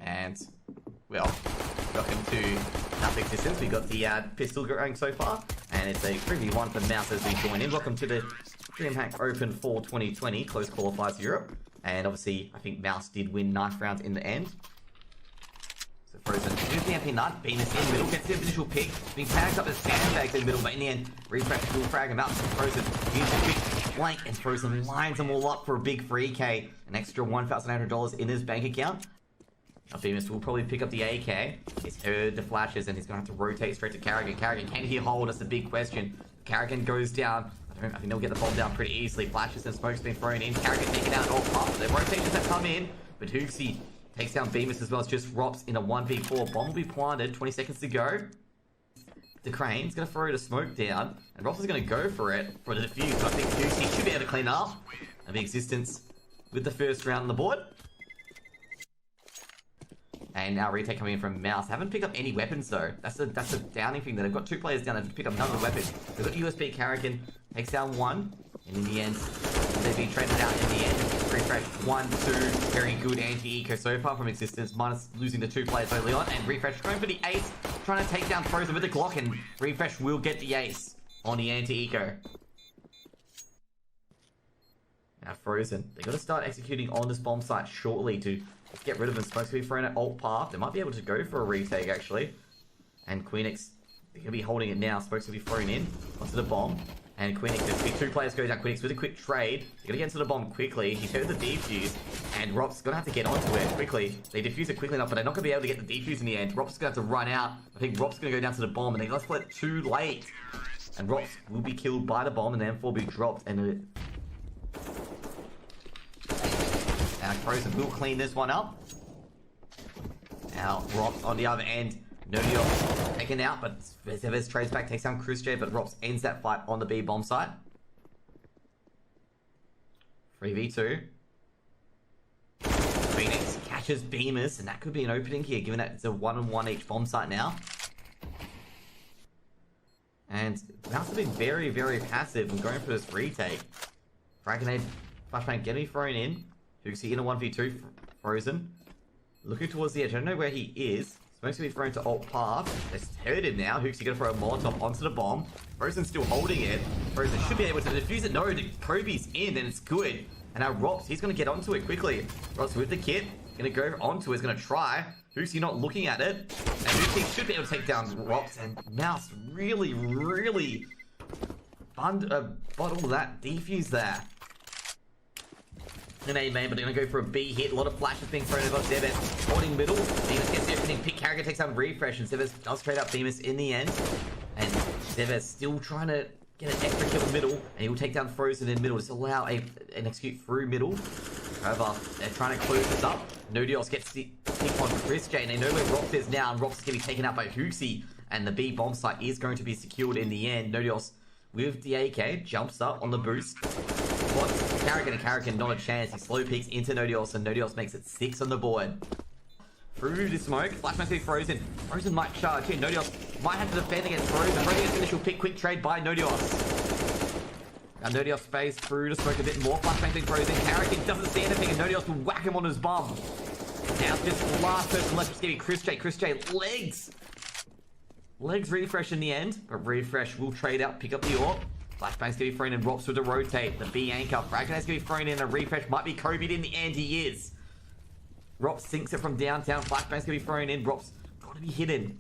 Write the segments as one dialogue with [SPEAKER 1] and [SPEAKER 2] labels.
[SPEAKER 1] And, well, welcome to x6tence. We got the pistol going so far, and it's a 3v1 for Mouse as we join in. Welcome to the DreamHack Open for 2020, close qualifiers Europe. And obviously, I think Mouse did win 9 rounds in the end. So Frozen shoots the MP nut, Venus in the middle, gets the initial pick, being tagged up as sandbags in the middle, but in the end, Refresh will frag him out. Frozen uses a quick flank, and Frozen lines them all up for a big 3k, an extra $1,800 in his bank account. Now Bemis will probably pick up the AK. He's heard the flashes and he's going to have to rotate straight to Carrigan. Carrigan, can he hold? That's the big question. Carrigan goes down. I think they'll get the bomb down pretty easily. Flashes and smoke's been thrown in. Carrigan taken out all pop. The rotations have come in, but Hoogsy takes down Bemis as well. It's just Rops in a 1v4. Bomb will be planted. 20 seconds to go. The Crane's going to throw the smoke down, and Rops is going to go for it for the defuse. So I think Hoogsy should be able to clean up. And the x6tence with the first round on the board. And now retake coming in from Mouse. Haven't picked up any weapons though. That's a downing thing. That they've got 2 players down and pick up none of the weapons. They've got USB Carrigan, takes down 1, and in the end, they've been traded out in the end. Refresh 1, 2, very good anti-eco so far from x6tence, minus losing the 2 players early on. And Refresh going for the ace, trying to take down Frozen with the Glock, and Refresh will get the ace on the anti-eco. Now Frozen, they got to start executing on this bomb site shortly to get rid of them. Smoke's going to be thrown at alt path. They might be able to go for a retake actually. And Queenix, they're going to be holding it now. Smoke's going to be thrown in onto the bomb. And Queenix, there's 2 players go down. Queenix with a quick trade. They're going to get into the bomb quickly. He's heard the defuse. And Rop's going to have to get onto it quickly. They defuse it quickly enough, but they're not going to be able to get the defuse in the end. Rop's going to have to run out. I think Rop's going to go down to the bomb, and they got split too late. And Rops will be killed by the bomb, and the M4 will be dropped. And now Frozen will clean this one up. Now Rops on the other end. Nerdios taken out, but Zevez trades back, takes down Chris J, but Rops ends that fight on the B bomb site. 3v2. Phoenix catches Bemis, and that could be an opening here, given that it's a 1-on-1 each bomb site now. And Mouse have been very, very passive and going for this retake. Fragonade, flashbang getting thrown in. Hoogsy in a 1v2, Frozen. Looking towards the edge, I don't know where he is. Smoke's going to be thrown to alt path. They've heard him now. Hoogsy going to throw a Molotov onto the bomb. Frozen's still holding it. Frozen should be able to defuse it. No, the Kobe's in and it's good. And now Rops, he's going to get onto it quickly. Rops with the kit. Going to go onto it. He's going to try. Hoogsy not looking at it. And Hoogsy should be able to take down Rops. And Mouse really, really bottled that defuse there. An A main, but they're going to go for a B hit. A lot of flashes being thrown over Zevez. Holding middle. Bemis gets the opening pick. Carrigan takes out Refresh, and Zevez does trade up Bemis in the end. And Zevez still trying to get an extra kill in middle, and he will take down Frozen in middle. Just allow an execute through middle. However, they're trying to close this up. Nodios gets the pick on Chris J, and they know where Rops is now, and Rops is going to be taken out by Hoogsy. And the B bomb site is going to be secured in the end. Nodios with the AK jumps up on the boost. What's Carrigan, and Carrigan not a chance. He slow peeks into Nodios, and Nodios makes it 6 on the board. Through the smoke, Flashbang's going to be Frozen. Frozen might charge in. Nodios might have to defend against Frozen. Frozen gets initial pick, quick trade by Nodios. Now Nodios space through the smoke a bit more. Flashbang's being Frozen. Carrigan doesn't see anything, and Nodios will whack him on his bum. Now it's just the last person left. It's going to be Chris J. Chris J, legs. Legs Refresh in the end, but Refresh will trade out, pick up the AWP. Flashbang's going to be thrown in, Rops with the rotate. The B anchor. Fragon's going to be thrown in, and Refresh might be Kobe'd in the end. He is. Rops sinks it from downtown. Flashbang's going to be thrown in. Rops got to be hidden.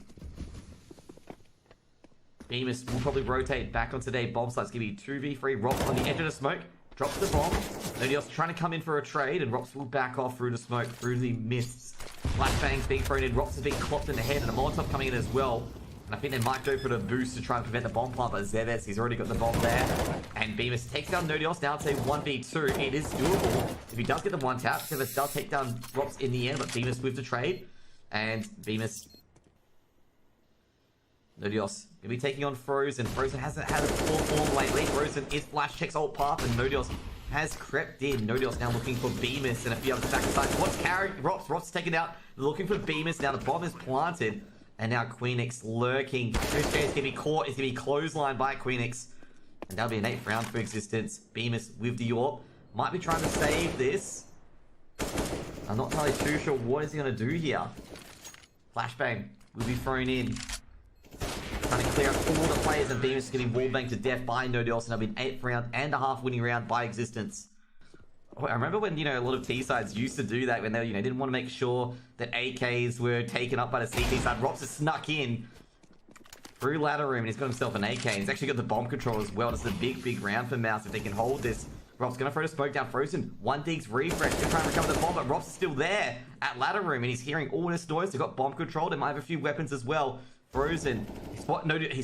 [SPEAKER 1] Bemis will probably rotate back onto their bomb site. It's going to be 2v3. Rops on the edge of the smoke. Drops the bomb. Nodios trying to come in for a trade, and Rops will back off through the smoke, through the mists. Flashbang's being thrown in. Rops is being clocked in the head, and a Molotov coming in as well. And I think they might go for the boost to try and prevent the bomb plant, but Zevez, he's already got the bomb there. And Bemis takes down Nodios. Now it's a 1v2. It is doable. If he does get the one tap, Zevez does take down Rops in the end, but Bemis with the trade. And Bemis... Nodios going to be taking on Frozen. Frozen hasn't had a poor form lately. Frozen is flash checks alt path, and Nodios has crept in. Nodios now looking for Bemis and a few other sacrifices. What's Carrigan? Rops taken out. Looking for Bemis. Now the bomb is planted. And now Queenix lurking. Chris J is going to be caught. Is going to be clotheslined by Queenix. And that'll be an 8th round for x6tence. Bemis with the AWP. Might be trying to save this. I'm not entirely too sure what is he going to do here. Flashbang will be thrown in. Trying to clear up all the players, and Bemis is getting wallbanged to death by Nodios, and that'll be an 8th round and a half winning round by x6tence. I remember when, a lot of T sides used to do that when they, didn't want to make sure that AKs were taken up by the CT side. Rops has snuck in through ladder room, and he's got himself an AK. He's actually got the bomb control as well. It's a big round for Mouse if they can hold this. Rops gonna throw the smoke down Frozen. One digs refresh. Gonna try and recover the bomb, but Rops is still there at ladder room, and he's hearing all this noise. They've got bomb control. They might have a few weapons as well. Frozen. He's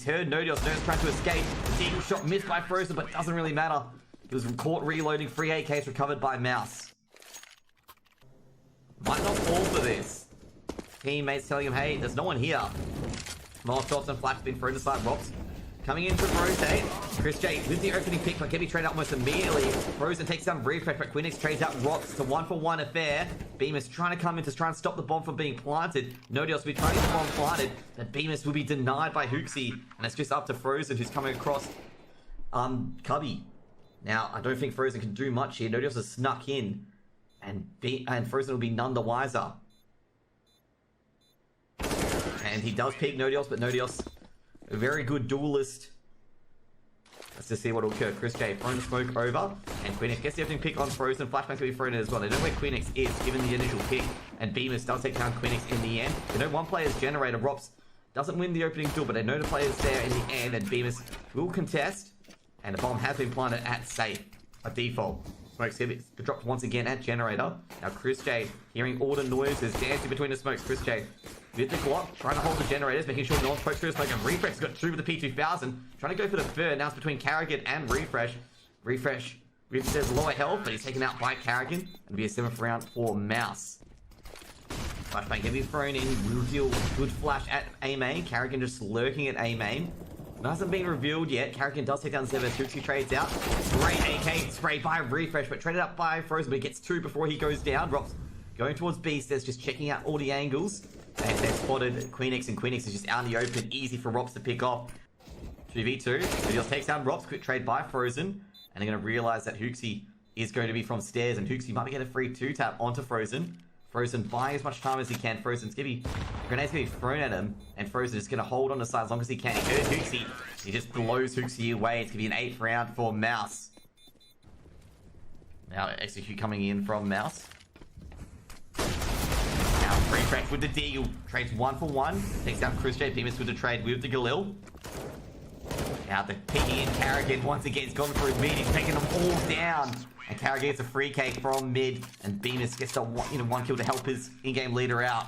[SPEAKER 1] heard Nodios. Nodios trying to escape. The eagle shot missed by Frozen, but it doesn't really matter. He was caught reloading. 3 AKs recovered by Mouse. Might not fall for this. Teammates telling him, hey, there's no one here. Mousesports and Flash been thrown aside. Rops coming in to rotate. Chris J with the opening pick, but can be traded out almost immediately. Frozen takes down Refresh, but Quinix trades out Rops. It's a 1-for-1 affair. Bemis trying to come in to try and stop the bomb from being planted. Nodios will be trying to get the bomb planted, but Bemis will be denied by Hooksy, and it's just up to Frozen, who's coming across Cubby. Now, I don't think Frozen can do much here. Nodios has snuck in, and Frozen will be none the wiser. And he does pick Nodios, but Nodios, a very good duelist. Let's just see what will occur. Chris J throwing the smoke over, and Quinix gets the opening pick on Frozen. Flashbang's going to be thrown in as well. They know where Quinix is, given the initial pick, and Bemis does take down Quinix in the end. They know one player's generator. Rops doesn't win the opening duel, but they know the player's there in the end, and Bemis will contest, and the bomb has been planted at safe, a default. Smoke's dropped once again at generator. Now Chris J hearing all the noises, dancing between the smokes. Chris J with the Glock, trying to hold the generators, making sure no one pokes through the smoke, and Refresh has got 2 with the P2000, trying to go for the third. Now it's between Carrigan and Refresh. Refresh says lower health, but he's taken out by Carrigan. It'll be a 7th round for Mouse. Flashbang can be thrown in. Will deal good flash at A main. Carrigan just lurking at A main. It hasn't been revealed yet. Carrigan does take down Zevas. Hooksy trades out. Great AK spray by Refresh, but traded up by Frozen, but he gets 2 before he goes down. Drops going towards Beast. There's just checking out all the angles. And they've spotted Quinix, and Quinix is just out in the open. Easy for Rops to pick off. 2v2. Nodios takes down Rops. Quick trade by Frozen. And they're going to realize that Hooksy is going to be from stairs, and Hooksy might be getting a free 2-tap onto Frozen. Frozen buying as much time as he can. Frozen's going to be... Grenades going to be thrown at him, and Frozen is going to hold on the side as long as he can. He heard Hooksy. He just blows Hooksy away. It's going to be an 8th round for Mouse. Now execute coming in from Mouse. Now Refresh with the deal. Trades 1-for-1. Takes down Chris J. Bemis with the trade with the Galil. Now the picking in Carrigan once again. He's gone through mid. He's taking them all down. And Carrigan gets a free cake from mid, and Bemis gets the one kill to help his in-game leader out.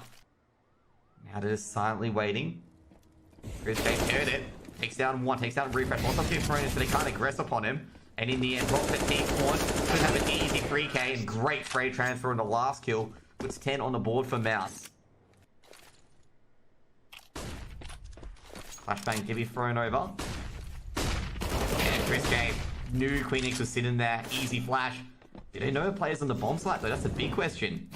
[SPEAKER 1] Now they're just silently waiting. Chris J heard it. Takes down one, takes down Refresh. Also two thrown in, so they can't aggress upon him. And in the end, Rops at T-spawn. Could have an easy 3k and great trade transfer on the last kill. Puts 10 on the board for Mouse. Flashbang can be thrown over. And Chris J knew Quinix was sitting there. Easy flash. Did they know the players on the bomb site though? That's a big question.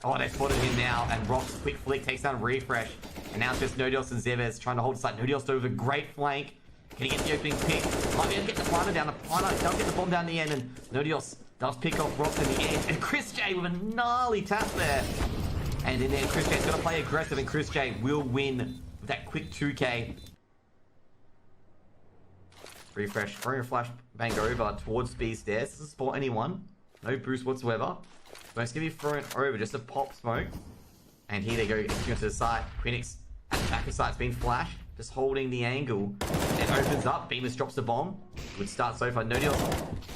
[SPEAKER 1] Oh, they spotted him now, and Rops quick flick takes down Refresh. And now it's just Nodios and Zevas trying to hold the site. Nodios with a great flank. Can he get the opening pick? Might be able to get the planter down. The planter does get the bomb down the end, and Nodios does pick off Rops in the end. And Chris J with a gnarly tap there. And in there, Chris J's going to play aggressive, and Chris J will win with that quick 2k. Refresh, throwing a flash bang over towards speed stairs. Doesn't spot anyone. No boost whatsoever. But it's going to be thrown over just a pop smoke. And here they go, into the site. Quinix at the back of site's been flashed. Just holding the angle. It opens up. Bemis drops the bomb. Good start so far. Nodios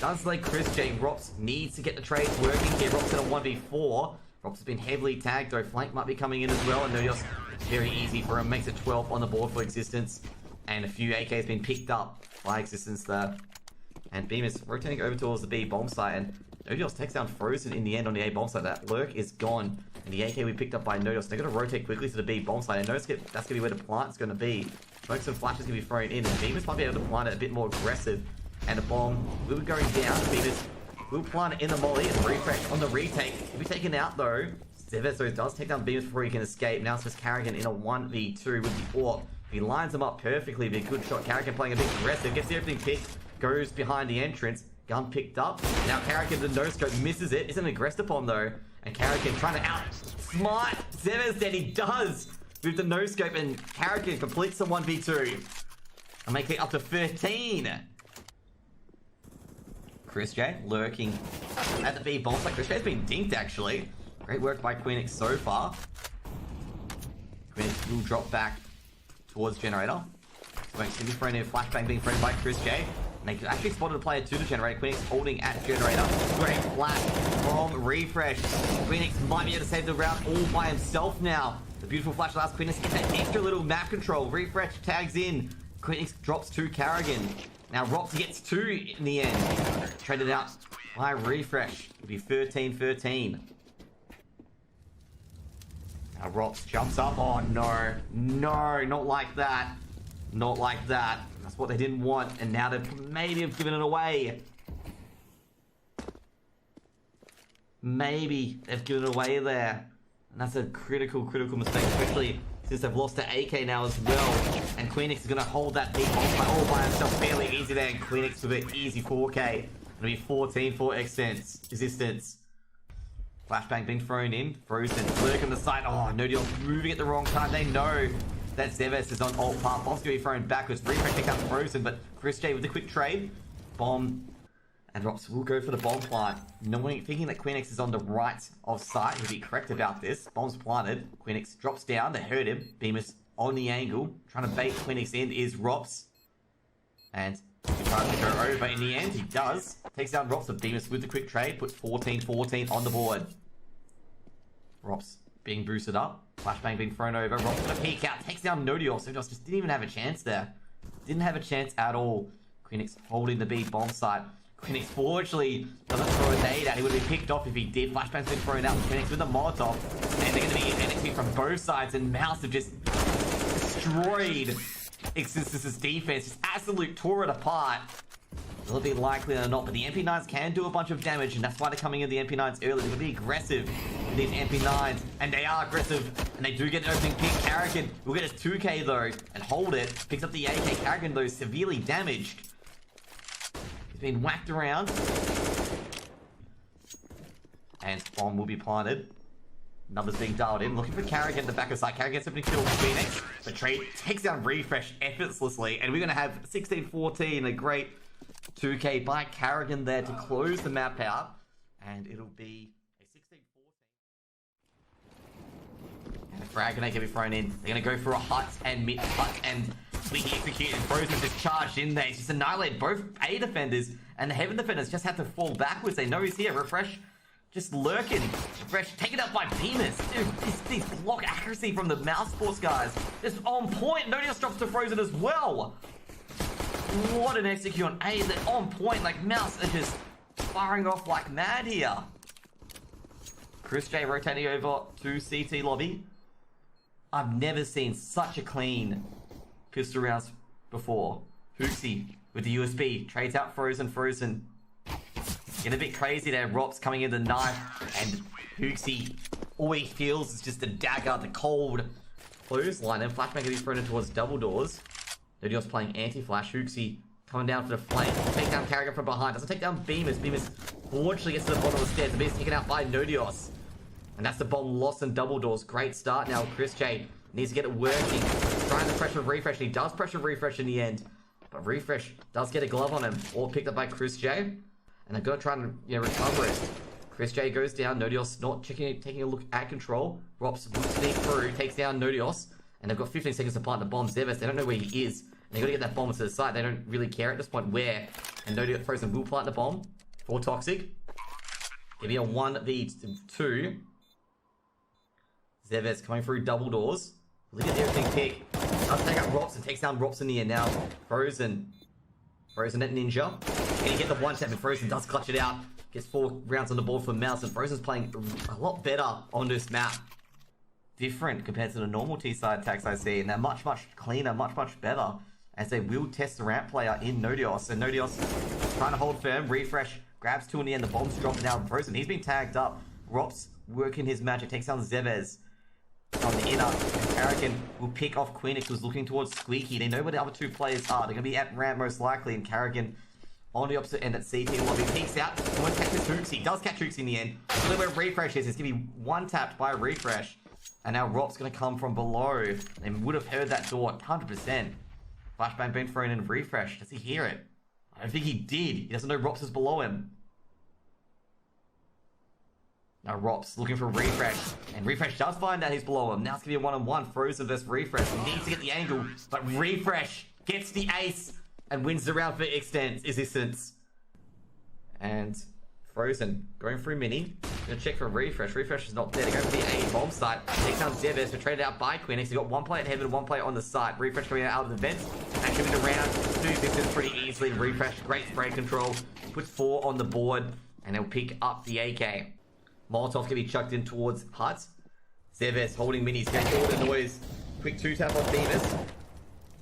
[SPEAKER 1] does like Chris J. Rops needs to get the trades working here. Rops in a 1v4. Rops has been heavily tagged though. Flank might be coming in as well. And Nodios, very easy for him. Makes it 12 on the board for x6tence. And a few AKs been picked up by x6tence there. And Bemis rotating over towards the B bomb site. And Nodios takes down Frozen in the end on the A bomb site. That lurk is gone. And the AK we picked up by Nodios. They're going to rotate quickly to the B bomb site. And that's going to be where the plant's going to be. Smokes and flashes going to be thrown in. And Bemis might be able to plant it a bit more aggressive. And the bomb will be going down. Bemis will plant it in the molly. And Refresh on the retake. He'll be taken out though. Zeveso does take down Bemis before he can escape. Now it's just Carrigan in a 1v2 with the AWP. He lines him up perfectly. It'll be a good shot. Carrigan playing a bit aggressive. Gets the opening pick. Goes behind the entrance. Gun picked up. Now Carrigan, the no-scope, misses it. Isn't aggressed upon though. And Karrigan trying to outsmart Zevez, that he does with the no-scope, and Karrigan completes the 1v2. And make it up to 13. Chris J lurking at the B bomb site. Chris J's been dinked, actually. Great work by Queenix so far. Queenix will drop back towards Generator. Going to be thrown in, flashbang being thrown by Chris J. And they actually spotted a player to the Generator. Queenix holding at Generator. Great flash from Refresh. Queenix might be able to save the round all by himself now. The beautiful flash allows Queenix to get that extra little map control. Refresh tags in. Queenix drops to Karrigan. Now Rops gets 2 in the end. Traded out by Refresh. It'll be 13-13. Now Rops jumps up. Oh no. No, not like that. Not like that. That's what they didn't want. And now they've maybe have given it away. Maybe they've given it away there. And that's a critical mistake, especially since they've lost to AK now as well. And Queenix is going to hold that big bomb all by himself fairly easy there. And Queenix with an easy 4K. It'll be 14 for x6tence. Resistance. Flashbang being thrown in. Frozen. Lurk on the side. Oh, no deal. Moving at the wrong time. They know that Zevez is on alt path. Bomb's going to be thrown backwards. Refresh pick up Frozen, but Chris J with the quick trade. Bomb. And Rops will go for the bomb plant. Knowing, thinking that Queenix is on the right of sight. He'll be correct about this. Bomb's planted. Queenix drops down. They hurt him. Bemis on the angle. Trying to bait Queenix in is Rops. And he tries to go over in the end. He does. Takes down Rops, but Bemis with the quick trade. Puts 14-14 on the board. Rops being boosted up. Flashbang being thrown over. Rops gonna peek out. Takes down Nodios. Nodios just didn't even have a chance there. Didn't have a chance at all. Queenix holding the B bomb site. Queenix fortunately doesn't throw a nade out. He would have been picked off if he did. Flashbang's been thrown out. Queenix with the Molotov. And they're going to be NXT from both sides. And Mouse have just destroyed x6tence's defense. Just absolute tore it apart. A little bit likely or not. But the MP9s can do a bunch of damage. And that's why they're coming in the MP9s early. They're going to be aggressive with these MP9s. And they are aggressive. And they do get an opening pick. Karrigan will get his 2K though. And hold it. Picks up the AK. Karrigan though severely damaged. Been whacked around. And bomb will be planted. Numbers being dialed in. Looking for Karrigan in the back of side. Karrigan gets opening kill with Phoenix. The trade takes down Refresh effortlessly. And we're going to have 16-14. A great 2K by Karrigan there to close the map out. And it'll be a 16-14. And a frag grenade can be thrown in. They're going to go for a hut and mid hut and Leaky executed. Frozen just charged in there. He's just annihilated both A defenders, and the Heaven defenders just have to fall backwards. They know he's here. Refresh just lurking. Refresh taken out by Bemis. Dude, this block accuracy from the Mousesports guys is on point. Nodios drops to Frozen as well. What an execute on A. They're on point. Like, Mouse are just firing off like mad here. Chris J rotating over to CT lobby. I've never seen such a clean pistol rounds before. Hooksy with the USB. Trades out Frozen. Getting a bit crazy there. Rops coming in the knife. And Hooksy, all he feels is just a dagger. The cold clothesline. And Flashbang can be thrown in towards double doors. Nodios playing anti-flash. Hooksy coming down for the flank. Take down Karrigan from behind. Doesn't take down Bemis. Bemis fortunately gets to the bottom of the stairs. The Bemis taken out by Nodios. And that's the bomb lost in double doors. Great start now. Chris J needs to get it working. Trying to pressure Refresh. And he does pressure Refresh in the end. But Refresh does get a glove on him. All picked up by Chris J. And they're going to try and recover it. Chris J goes down. Nodios not taking a look at control. Rops will sneak through. Takes down Nodios. And they've got 15 seconds to plant the bomb. Zevez, they don't know where he is. And they've got to get that bomb to the side. They don't really care at this point where. And Nodios Frozen will plant the bomb for Toxic. Give me a 1v2. Zevez coming through double doors. Look at everything pick. Does take out Rops and takes down Rops in the end now. Frozen at Ninja. Can he get the one tap? And Frozen does clutch it out. Gets 4 rounds on the board for Mouse. And Frozen's playing a lot better on this map. Different compared to the normal T-side attacks I see. And they're much cleaner, much better. As they will test the ramp player in Nodios. And Nodios trying to hold firm. Refresh grabs 2 in the end. The bomb's dropping down. Frozen, he's been tagged up. Rops working his magic. Takes down Zevez on the inner. Karrigan will pick off Queenix, who's looking towards Squeaky. They know where the other 2 players are. They're going to be at ramp most likely. And Karrigan on the opposite end at CT lobby. Peeks out, almost catches Hooksy. Does catch Hooksy in the end. So where Refresh is, it's going to be one tapped by Refresh. And now Rop's going to come from below. They would have heard that door 100%. Flashbang been thrown in Refresh. Does he hear it? I don't think he did. He doesn't know Rops is below him. Now Rops looking for Refresh. And Refresh does find out he's below him. Now it's going to be a one-on-one. Frozen versus Refresh. He needs to get the angle. But Refresh gets the ace and wins the round for x6tence. And Frozen going through mini. Gonna check for Refresh. Refresh is not there. They go for the A bomb site. Takes down Zebes. They're traded out by Quinix. He's got one player at heaven, one player on the site. Refresh coming out of the vents. Actually in the round. Do this pretty easily. Refresh, great spray control. Puts 4 on the board. And they'll pick up the AK. Molotov can be chucked in towards Hut. Zebes holding minis. Getting all the noise. Quick 2-tap on Bemis.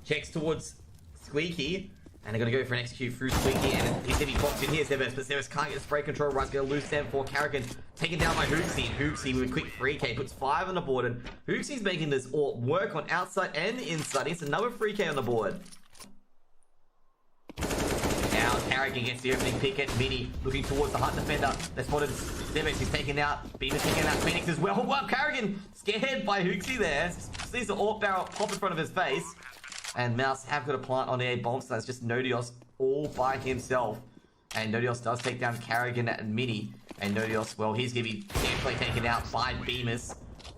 [SPEAKER 1] Checks towards Squeaky. And they're going to go for an execute through Squeaky, and he's going to be boxed in here, Zebes, but Zebes can't get spray control right. He's going to lose 7-4. Carrigan taken down by Hooksy. Hooksy with a quick 3K puts 5 on the board, and Hooksy's making this all work on outside and inside. It's another 3K on the board. Now Carrigan gets the opening pick at mini, looking towards the Hut defender. They spotted Zebes. He's taken out. Beaver's taking out Phoenix as well. Wow, Carrigan scared by Hooksy there. Sees the AWP barrel pop in front of his face. And Mouse have got a plant on the A bomb, so that's just Nodios all by himself. And Nodios does take down Carrigan and Mini. And Nodios, well, he's going to be gameplay taken out by Bemis.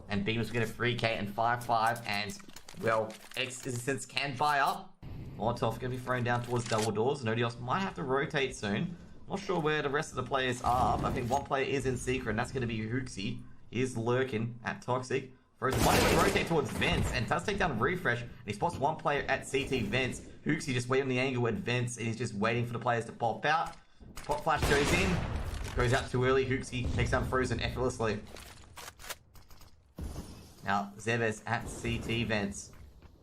[SPEAKER 1] And Bemis will get a 3K and 5-5. And, well, x6tence can buy up. Molotov going to be thrown down towards double doors. Nodios might have to rotate soon. Not sure where the rest of the players are, but I think one player is in secret, and that's going to be Hooksy. He is lurking at Toxic. Frozen might even rotate towards Vents and does take down Refresh. And he spots one player at CT Vents. Hooksy just waiting on the angle at Vents, and he's just waiting for the players to pop out. Pop flash goes in. Goes out too early. Hooksy takes down Frozen effortlessly. Now, Zebes at CT Vents.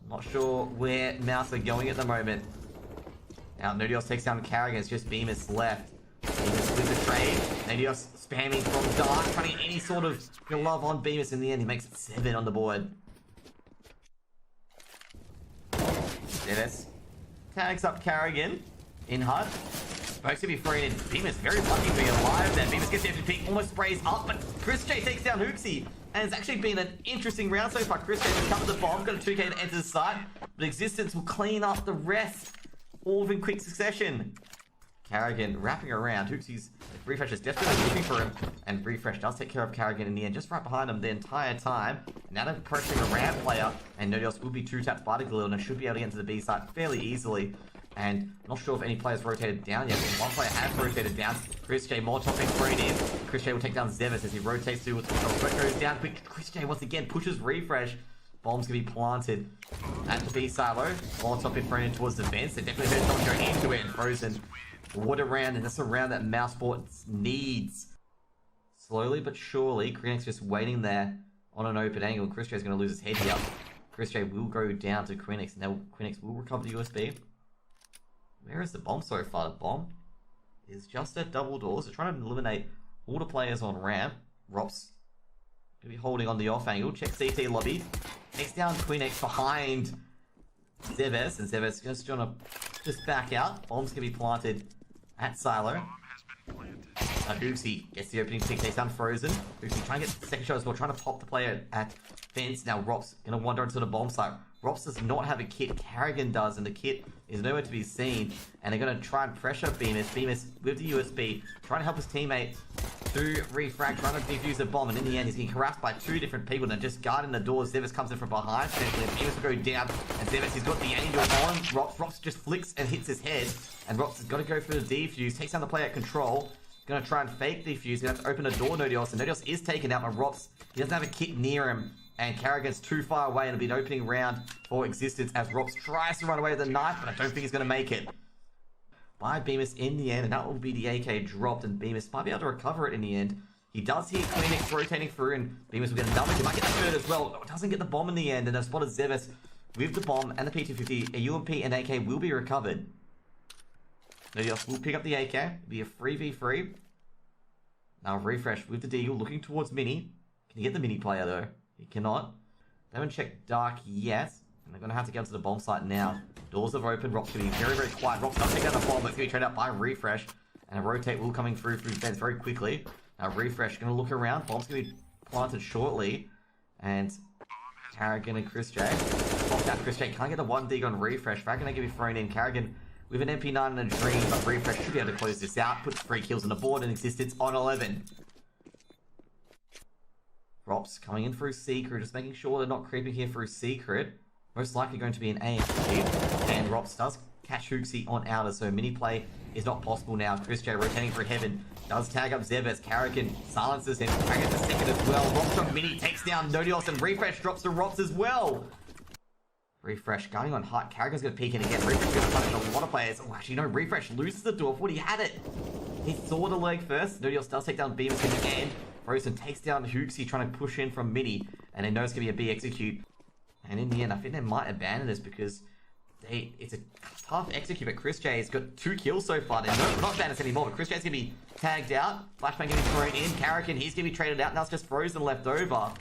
[SPEAKER 1] Not sure where Mouse are going at the moment. Now, Nodios takes down Carrigan. It's just Bemis left. Bemis with the trade. Nodios spamming from dark, trying to get any sort of love on Bemis. In the end, he makes it 7 on the board. Zebes tags up Carrigan in Hut. Supposed to be thrown in. Bemis very lucky to be alive there. Bemis gets the empty peak, almost sprays up, but Chris J takes down Hooksy. And it's actually been an interesting round so far. Chris J has covered the bomb, got a 2K to enter the site, but x6tence will clean up the rest, all in quick succession. Carrigan wrapping around. Hooksy's Refresh is desperately looking for him, and Refresh does take care of Carrigan in the end, just right behind him the entire time. Now they're pressuring a ramp player, and Nodios will be 2-tapped by the Galil, and should be able to get into the B site fairly easily. And not sure if any players rotated down yet, but one player has rotated down. Chris J, Molotov being thrown in. Chris J will take down Zebes as he rotates through. Sweat goes down quick. Chris J once again pushes Refresh. Bomb's gonna be planted at the B silo. Molotov being thrown in towards the fence. They definitely heard someone go into it, and Frozen. What a round, and that's a round that Mousesports needs. Slowly but surely, Quinix just waiting there on an open angle. Chris J's gonna lose his head here. Chris J will go down to Quinix, and now Quinix will recover the USB. Where is the bomb so far? The bomb is just at double doors. They're trying to eliminate all the players on ramp. Rops gonna be holding on the off angle. Check CT lobby. Takes down Quinix behind Zebes, and Zebes just gonna back out. Bomb's gonna be planted at Silo. Hooksy gets the opening pick, takes down Frozen. Hooksy trying to get the second shot as well, trying to pop the player at Fence. Now Rops gonna wander into the bomb site. Rops does not have a kit, Carrigan does, and the kit is nowhere to be seen. And they're gonna try and pressure Bemis. Bemis with the USB, trying to help his teammate to refrag, trying to defuse the bomb, and in the end he's getting harassed by 2 different people and they're just guarding the doors. Zebes comes in from behind, and Bemis will go down, and Zebes has got the angle on Rops. Rops just flicks and hits his head, and Rops has got to go for the defuse, takes down the player at control. Gonna try and fake defuse, gonna have to open the door, Nodios, and Nodios is taken out by Rops. He doesn't have a kit near him, and Carrigan's too far away, and it'll be an opening round for x6tence as Rops tries to run away with the knife, but I don't think he's gonna make it. By Bemis in the end, and that will be the AK dropped, and Bemis might be able to recover it in the end. He does hear Quinix rotating through, and Bemis will get another. He might get the third as well. Doesn't get the bomb in the end, and they've spotted Zebes with the bomb and the P250. A UMP and AK will be recovered. Nodios will pick up the AK. It'll be a 3v3. Now Refresh with the Deagle looking towards Mini. Can he get the Mini player though? He cannot. They haven't checked Dark yet. And they're going to have to get to the bomb site now. Doors have opened. Rock's going to be very, very quiet. Rock's not taking out the bomb, but it's going to be traded out by Refresh. And a rotate will coming through vents very quickly. Now Refresh going to look around. Bomb's going to be planted shortly. And Carrigan and Chris J. Popped out Chris J. Can't get the one dig on Refresh. Frag going to be thrown in. Carrigan with an MP9 and a Dream, but Refresh should be able to close this out. Puts 3 kills on the board and Existence on 11. Drops coming in through Secret, just making sure they're not creeping here through Secret. Most likely going to be an AMP. And Rops does catch Hooksy on outer, so mini play is not possible now. Chris J rotating through Heaven. Does tag up Zebes. Carrigan silences him. Carrigan the second as well. Rops from mini takes down Nodios, and Refresh drops to Rops as well. Refresh guarding on Hut. Carrigan's going to peek in again. Refresh going to punish a lot of players. Oh, actually, no. Refresh loses the door. What he had it. He saw the leg first. Nodios does take down Beamus in the end. Frozen takes down Hooksy, trying to push in from mini, and they know it's going to be a B execute. And in the end, I think they might abandon this because it's a tough execute, but Chris J has got 2 kills so far. They're not abandoned this anymore, but Chris J's going to be tagged out. Flashbang going to be thrown in. Carrigan, he's going to be traded out. Now it's just Frozen left over.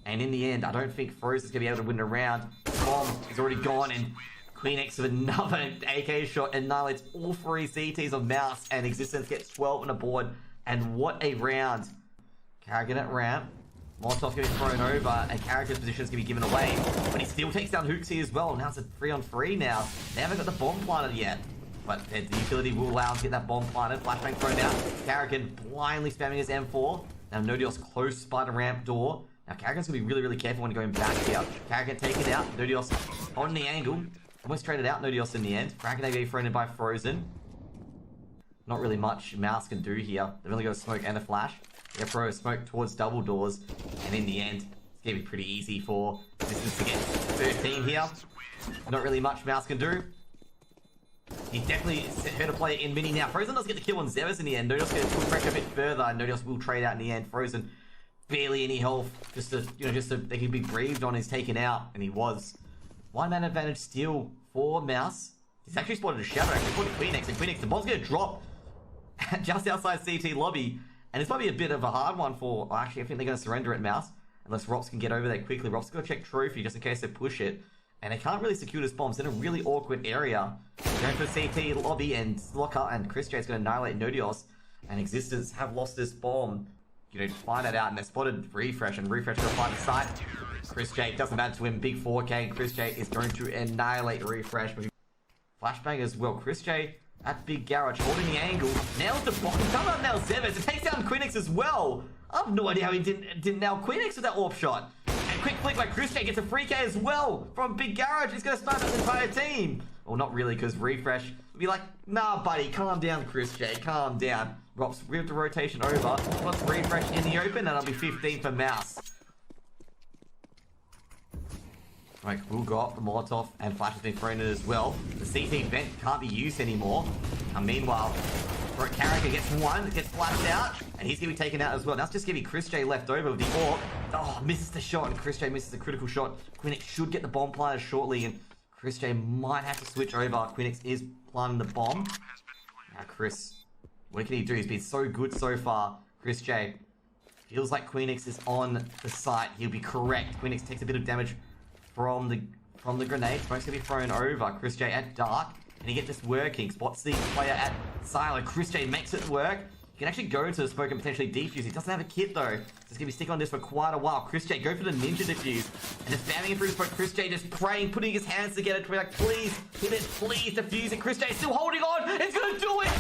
[SPEAKER 1] And in the end, I don't think Frozen's going to be able to win the round. Bomb is already gone, and Queen X with another AK shot annihilates all 3 CTs of Mouse, and Existence gets 12 on the board. And what a round. Carrigan at ramp. Molotov's going to be thrown over, and Carrigan's position is going to be given away. But he still takes down Hooksy as well. Now it's a 3-on-3 now. They haven't got the bomb planted yet. But the utility will allow him to get that bomb planted. Flashbang thrown out. Carrigan blindly spamming his M4. Now Nodios close by the ramp door. Now Carrigan's going to be really, really careful when going back here. Carrigan taken out. Nodios on the angle. Almost traded out Nodios in the end. Kraken AV thrown in by Frozen. Not really much Mouse can do here. They've only got a smoke and a flash. They throw a smoke towards double doors, and in the end, it's going to be pretty easy for Distance to get 13 here. Not really much Mouse can do. He's definitely heard a play in mini now. Frozen does get the kill on Zebes in the end. Nodios going to put pressure a bit further, and Nodios will trade out in the end. Frozen barely any health, just so they can be breathed on is taken out, and he was. 1-man advantage still for Mouse. He's actually spotted a shadow, actually spotted Queen X, and Queen X, the bomb's going to drop just outside CT lobby. And this might be a bit of a hard one for... Well, actually, I think they're going to surrender it, Mouse. Unless Rops can get over there quickly. Rops going to check Trophy just in case they push it. And they can't really secure this bomb. It's in a really awkward area. Going for CT lobby, and Locker and Chris J is going to annihilate Nodios. And Existence have lost this bomb. You know, to find that out. And they spotted Refresh. And Refresh going to find the site. Chris J, doesn't matter to him. Big 4K. And Chris J is going to annihilate Refresh. Flashbang as well. Chris J... at Big Garage, holding the angle. Nails the bomb. Somehow nails Zebes. It takes down Queen X as well. I have no idea how he didn't nail Queen X with that AWP shot. And quick flick by Chris J gets a free K as well from Big Garage. He's going to snipe out the entire team. Well, not really, because Refresh would be like, nah, buddy, calm down, Chris J, calm down. Rops with the rotation over. Let's Refresh in the open, and it'll be 15 for Mouse. Right, we'll go up the Molotov, and Flash has been thrown in as well. The CT vent can't be used anymore. Meanwhile, Carrigan gets one, gets flashed out, and he's going to be taken out as well. Now it's just going to be Chris J left over with the AWP. Oh, misses the shot, and Chris J misses the critical shot. Queen X should get the bomb planted shortly, and Chris J might have to switch over. Queen X is planting the bomb. Now Chris, what can he do? He's been so good so far. Chris J feels like Queen X is on the site. He'll be correct. Queen X takes a bit of damage from the grenade. Smoke's gonna be thrown over. Chris J at dark. Can he get this working? Spots the player at silo. Chris J makes it work. He can actually go into the smoke and potentially defuse. He doesn't have a kit though. So he's gonna be sticking on this for quite a while. Chris J, go for the ninja defuse. And just spamming it through the smoke. Chris J just praying, putting his hands together to be like, please, hit it, please defuse it. Chris J still holding on. It's gonna do it!